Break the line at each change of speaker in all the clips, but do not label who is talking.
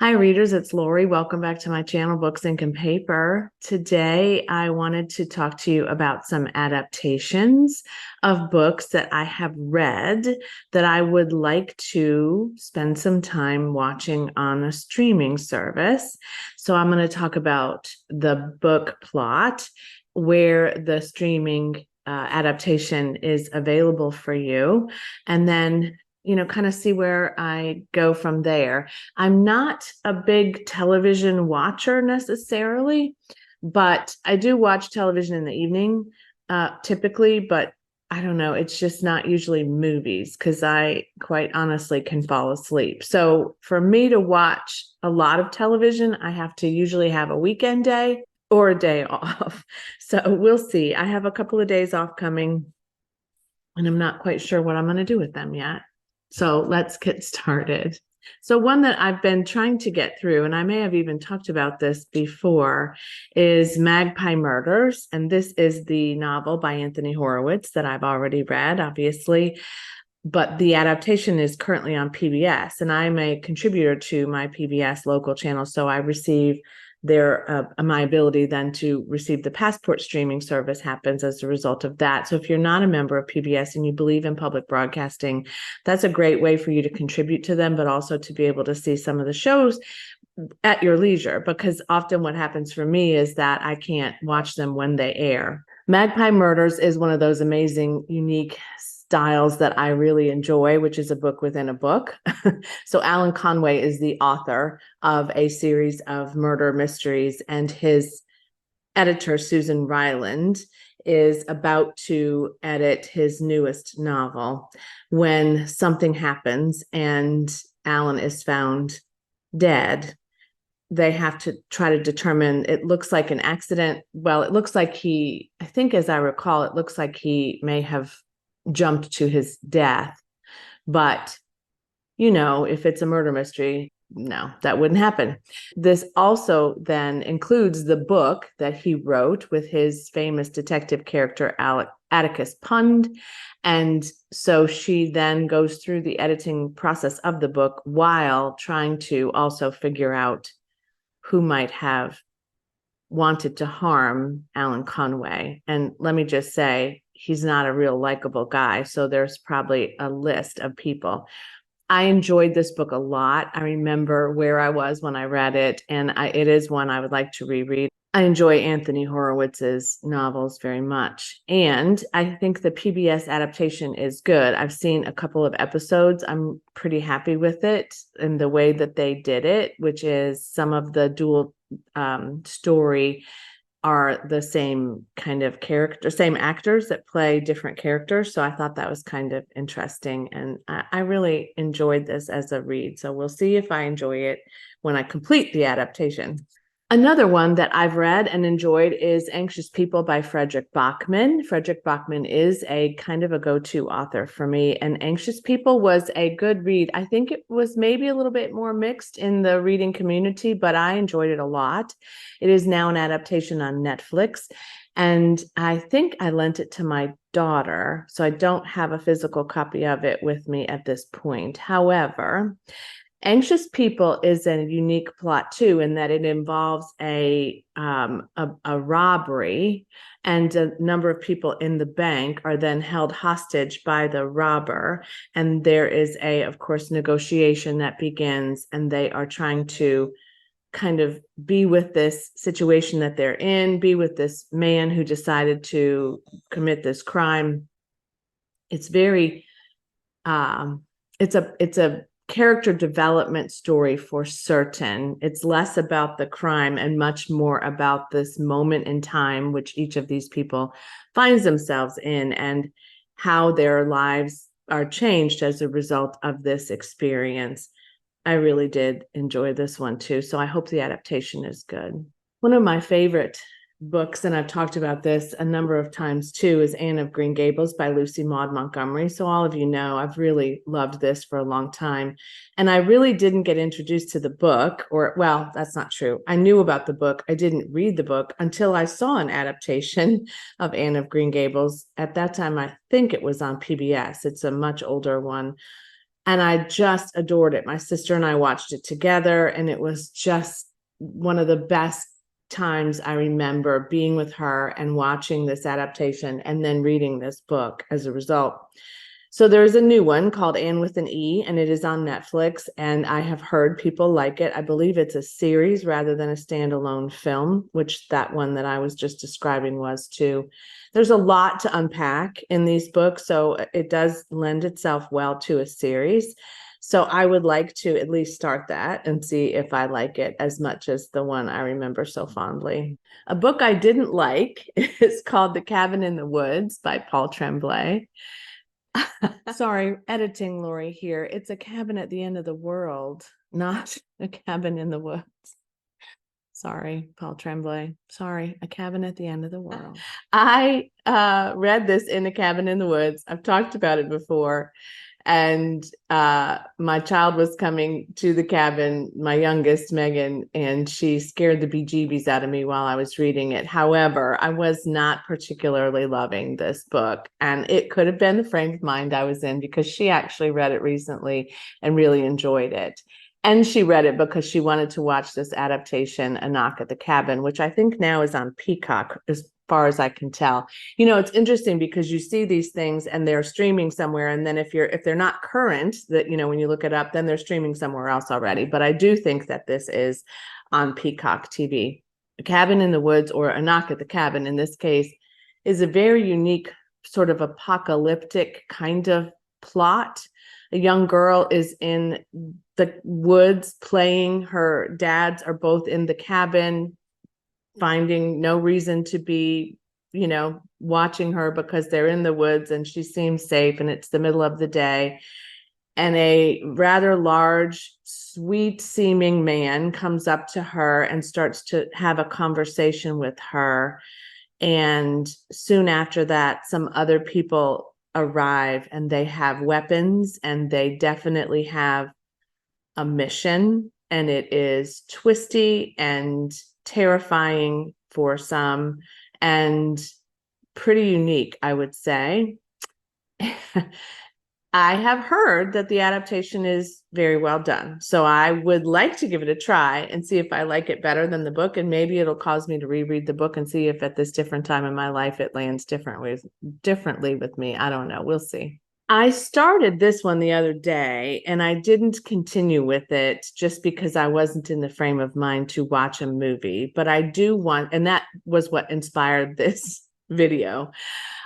Hi, readers. It's Lori. Welcome back to my channel, Books, Ink, and Paper. Today, I wanted to talk to you about some adaptations of books that I have read that I would like to spend some time watching on a streaming service. So I'm going to talk about the book plot, where the streaming adaptation is available for you, and then kind of see where I go from there. I'm not a big television watcher necessarily, but I do watch television in the evening, typically, but I don't know, it's just not usually movies because I quite honestly can fall asleep. So for me to watch a lot of television, I have to usually have a weekend day or a day off. So we'll see. I have a couple of days off coming, and I'm not quite sure what I'm going to do with them yet. So let's get started. So one that I've been trying to get through, and I may have even talked about this before, is Magpie Murders. And this is the novel by Anthony Horowitz that I've already read, obviously. But the adaptation is currently on PBS, and I'm a contributor to my PBS local channel. So I receive my ability then to receive the Passport streaming service happens as a result of that. So if you're not a member of PBS and you believe in public broadcasting, that's a great way for you to contribute to them, but also to be able to see some of the shows at your leisure, because often what happens for me is that I can't watch them when they air. Magpie Murders is one of those amazing, unique styles that I really enjoy, which is a book within a book. So Alan Conway is the author of a series of murder mysteries, and his editor, Susan Ryland, is about to edit his newest novel when something happens and Alan is found dead. They have to try to determine, it looks like an accident. Well, it looks like I think as I recall, it looks like he may have jumped to his death. But, if it's a murder mystery, no, that wouldn't happen. This also then includes the book that he wrote with his famous detective character, Atticus Pund. And so she then goes through the editing process of the book while trying to also figure out who might have wanted to harm Alan Conway. And let me just say, he's not a real likable guy. So there's probably a list of people. I enjoyed this book a lot. I remember where I was when I read it, and it is one I would like to reread. I enjoy Anthony Horowitz's novels very much, and I think the PBS adaptation is good. I've seen a couple of episodes. I'm pretty happy with it and the way that they did it, which is some of the dual story are the same kind of character, same actors that play different characters. So I thought that was kind of interesting. And I really enjoyed this as a read. So we'll see if I enjoy it when I complete the adaptation. Another one that I've read and enjoyed is Anxious People by Fredrik Backman. Fredrik Backman is a kind of a go-to author for me, and Anxious People was a good read. I think it was maybe a little bit more mixed in the reading community, but I enjoyed it a lot. It is now an adaptation on Netflix, and I think I lent it to my daughter, so I don't have a physical copy of it with me at this point. However, Anxious People is a unique plot too, in that it involves a robbery, and a number of people in the bank are then held hostage by the robber. And there is of course, negotiation that begins, and they are trying to kind of be with this situation that they're in, be with this man who decided to commit this crime. It's very, it's a character development story for certain. It's less about the crime and much more about this moment in time which each of these people finds themselves in, and how their lives are changed as a result of this experience. I really did enjoy this one too, so I hope the adaptation is good. One of my favorite books, and I've talked about this a number of times too, is Anne of Green Gables by Lucy Maud Montgomery. So all of you know, I've really loved this for a long time. And I really didn't get introduced to the book, or, well, that's not true. I knew about the book. I didn't read the book until I saw an adaptation of Anne of Green Gables. At that time, I think it was on PBS. It's a much older one. And I just adored it. My sister and I watched it together, and it was just one of the best times I remember being with her and watching this adaptation and then reading this book as a result. So there's a new one called Anne with an E, and it is on Netflix, and I have heard people like it. I believe it's a series rather than a standalone film, which that one that I was just describing was too. There's a lot to unpack in these books, so it does lend itself well to a series. So I would like to at least start that and see if I like it as much as the one I remember so fondly. A book I didn't like is called The Cabin in the Woods by Paul Tremblay. Sorry, editing Lori here. It's a cabin at the end of the world, not a cabin in the woods. Sorry, Paul Tremblay. Sorry, a cabin at the end of the world. I read this in A Cabin in the Woods. I've talked about it before. And my child was coming to the cabin, my youngest, Megan, and she scared the bejeebies out of me while I was reading it. However, I was not particularly loving this book. And it could have been the frame of mind I was in, because she actually read it recently and really enjoyed it. And she read it because she wanted to watch this adaptation, A Knock at the Cabin, which I think now is on Peacock, as far as I can tell. You know, it's interesting because you see these things and they're streaming somewhere, and then if they're not current, that, you know, when you look it up, then they're streaming somewhere else already. But I do think that this is on Peacock TV. A Cabin in the Woods, or A Knock at the Cabin in this case, is a very unique sort of apocalyptic kind of plot. A young girl is in the woods playing. Her dads are both in the cabin, finding no reason to be, you know, watching her because they're in the woods and she seems safe, and it's the middle of the day. And a rather large, sweet seeming man comes up to her and starts to have a conversation with her. And soon after that, some other people arrive, and they have weapons, and they definitely have a mission, and it is twisty and terrifying for some, and pretty unique, I would say. I have heard that the adaptation is very well done, so I would like to give it a try and see if I like it better than the book, and maybe it'll cause me to reread the book and see if at this different time in my life it lands differently with me. I don't know. We'll see. I started this one the other day, and I didn't continue with it just because I wasn't in the frame of mind to watch a movie. But I do want, and that was what inspired this video.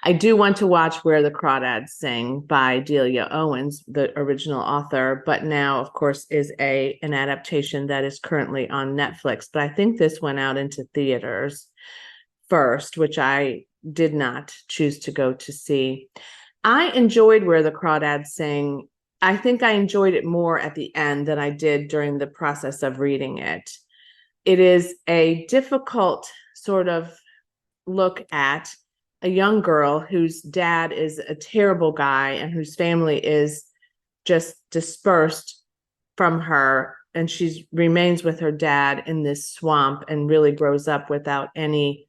I do want to watch Where the Crawdads Sing by Delia Owens, the original author, but now, of course, is an adaptation that is currently on Netflix. But I think this went out into theaters first, which I did not choose to go to see. I enjoyed Where the Crawdads Sing. I think I enjoyed it more at the end than I did during the process of reading it. It is a difficult sort of look at a young girl whose dad is a terrible guy and whose family is just dispersed from her. And she remains with her dad in this swamp and really grows up without any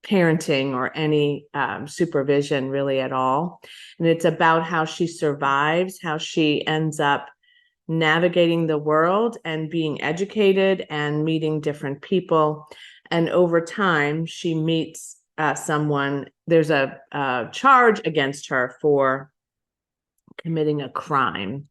parenting or any supervision really at all. And it's about how she survives, how she ends up navigating the world and being educated and meeting different people. And over time, she meets someone. There's a charge against her for committing a crime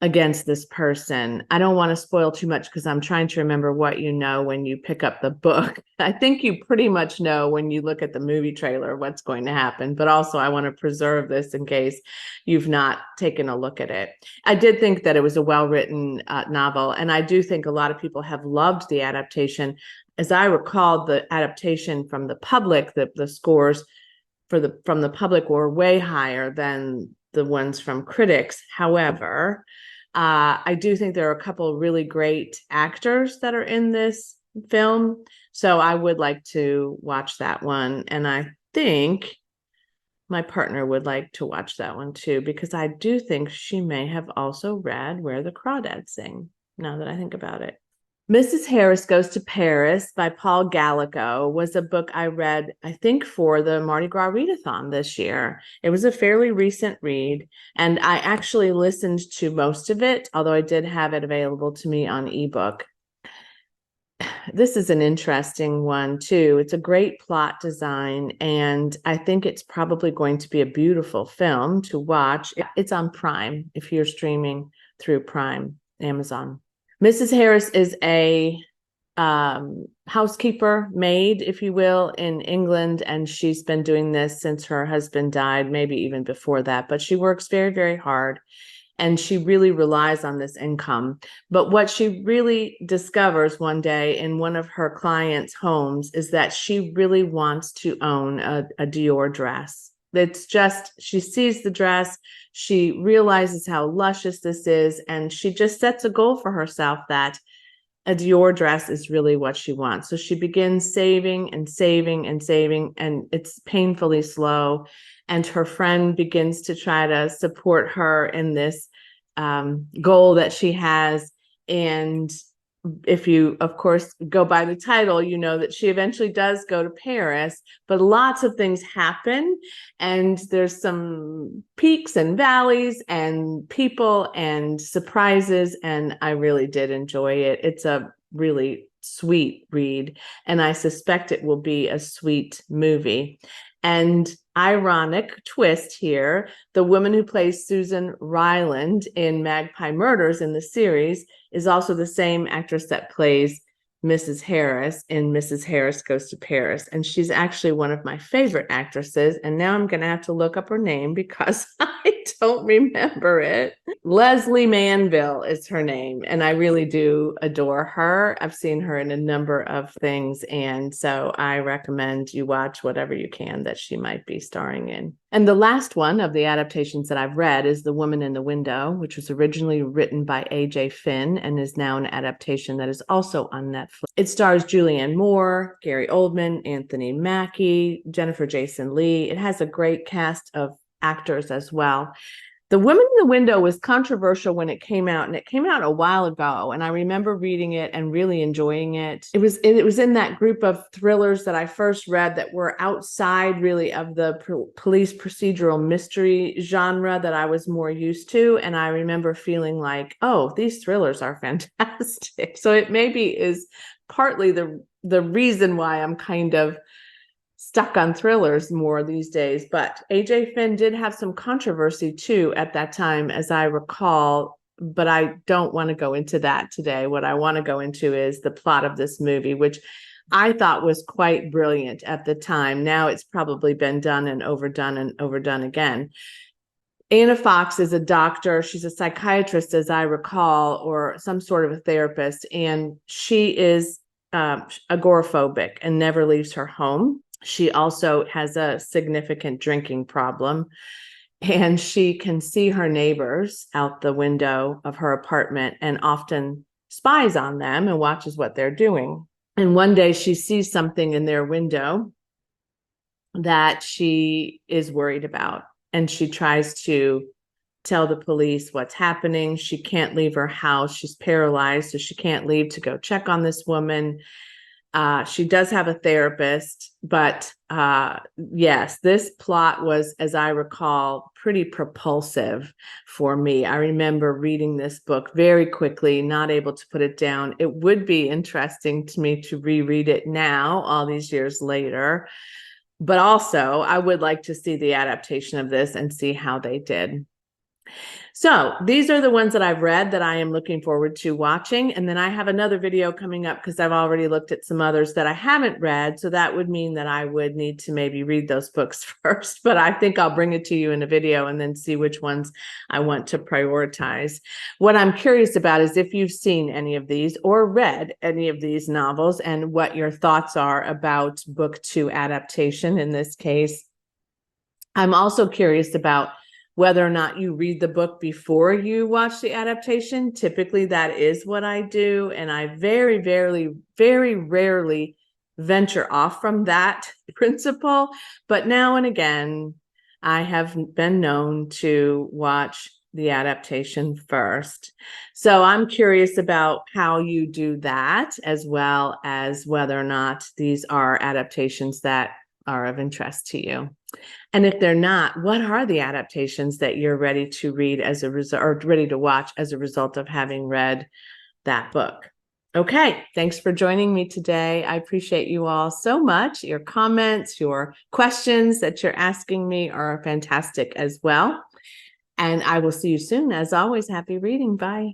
against this person. I don't want to spoil too much because I'm trying to remember what you know when you pick up the book. I think you pretty much know when you look at the movie trailer what's going to happen, but also I want to preserve this in case you've not taken a look at it. I did think that it was a well-written novel, and I do think a lot of people have loved the adaptation. As I recall, the adaptation from the public, the scores from the public were way higher than the ones from critics. However, I do think there are a couple of really great actors that are in this film. So I would like to watch that one. And I think my partner would like to watch that one too, because I do think she may have also read Where the Crawdads Sing, now that I think about it. Mrs. Harris Goes to Paris by Paul Gallico was a book I read, I think, for the Mardi Gras readathon this year. It was a fairly recent read, and I actually listened to most of it, although I did have it available to me on ebook. This is an interesting one, too. It's a great plot design, and I think it's probably going to be a beautiful film to watch. It's on Prime if you're streaming through Prime, Amazon. Mrs. Harris is a housekeeper, maid, if you will, in England, and she's been doing this since her husband died, maybe even before that. But she works very, very hard, and she really relies on this income. But what she really discovers one day in one of her clients' homes is that she really wants to own a Dior dress. It's just, she sees the dress, she realizes how luscious this is, and she just sets a goal for herself that a Dior dress is really what she wants. So she begins saving and saving and saving, and it's painfully slow. And her friend begins to try to support her in this goal that she has. And if you, of course, go by the title, you know that she eventually does go to Paris, but lots of things happen, and there's some peaks and valleys and people and surprises, and I really did enjoy it. It's a really sweet read, and I suspect it will be a sweet movie. And ironic twist here, the woman who plays Susan Ryland in Magpie Murders in the series is also the same actress that plays Mrs. Harris in Mrs. Harris Goes to Paris. And she's actually one of my favorite actresses. And now I'm going to have to look up her name because I don't remember it. Leslie Manville is her name, and I really do adore her. I've seen her in a number of things, and so I recommend you watch whatever you can that she might be starring in. And the last one of the adaptations that I've read is The Woman in the Window, which was originally written by A.J. Finn and is now an adaptation that is also on Netflix. It stars Julianne Moore, Gary Oldman, Anthony Mackie, Jennifer Jason Leigh. It has a great cast of actors as well. The Woman in the Window was controversial when it came out, and it came out a while ago, and I remember reading it and really enjoying it. It was in that group of thrillers that I first read that were outside really of the police procedural mystery genre that I was more used to, and I remember feeling like, oh, these thrillers are fantastic. So it maybe is partly the reason why I'm kind of stuck on thrillers more these days. But AJ Finn did have some controversy too at that time, as I recall, but I don't want to go into that today. What I want to go into is the plot of this movie, which I thought was quite brilliant at the time. Now it's probably been done and overdone again. Anna Fox is a doctor. She's a psychiatrist, as I recall, or some sort of a therapist, and she is agoraphobic and never leaves her home. She also has a significant drinking problem, and she can see her neighbors out the window of her apartment and often spies on them and watches what they're doing. And one day she sees something in their window that she is worried about, and she tries to tell the police what's happening. She can't leave her house. She's paralyzed, so she can't leave to go check on this woman. She does have a therapist, but yes, this plot was, as I recall, pretty propulsive for me. I remember reading this book very quickly, not able to put it down. It would be interesting to me to reread it now, all these years later. But also, I would like to see the adaptation of this and see how they did. So these are the ones that I've read that I am looking forward to watching. And then I have another video coming up because I've already looked at some others that I haven't read. So that would mean that I would need to maybe read those books first. But I think I'll bring it to you in a video and then see which ones I want to prioritize. What I'm curious about is if you've seen any of these or read any of these novels and what your thoughts are about book 2 adaptation in this case. I'm also curious about whether or not you read the book before you watch the adaptation. Typically, that is what I do. And I very rarely venture off from that principle. But now and again, I have been known to watch the adaptation first. So I'm curious about how you do that, as well as whether or not these are adaptations that are of interest to you. And if they're not, what are the adaptations that you're ready to read as a result, or ready to watch as a result of having read that book? Okay, thanks for joining me today. I appreciate you all so much. Your comments, your questions that you're asking me are fantastic as well. And I will see you soon. As always, happy reading. Bye.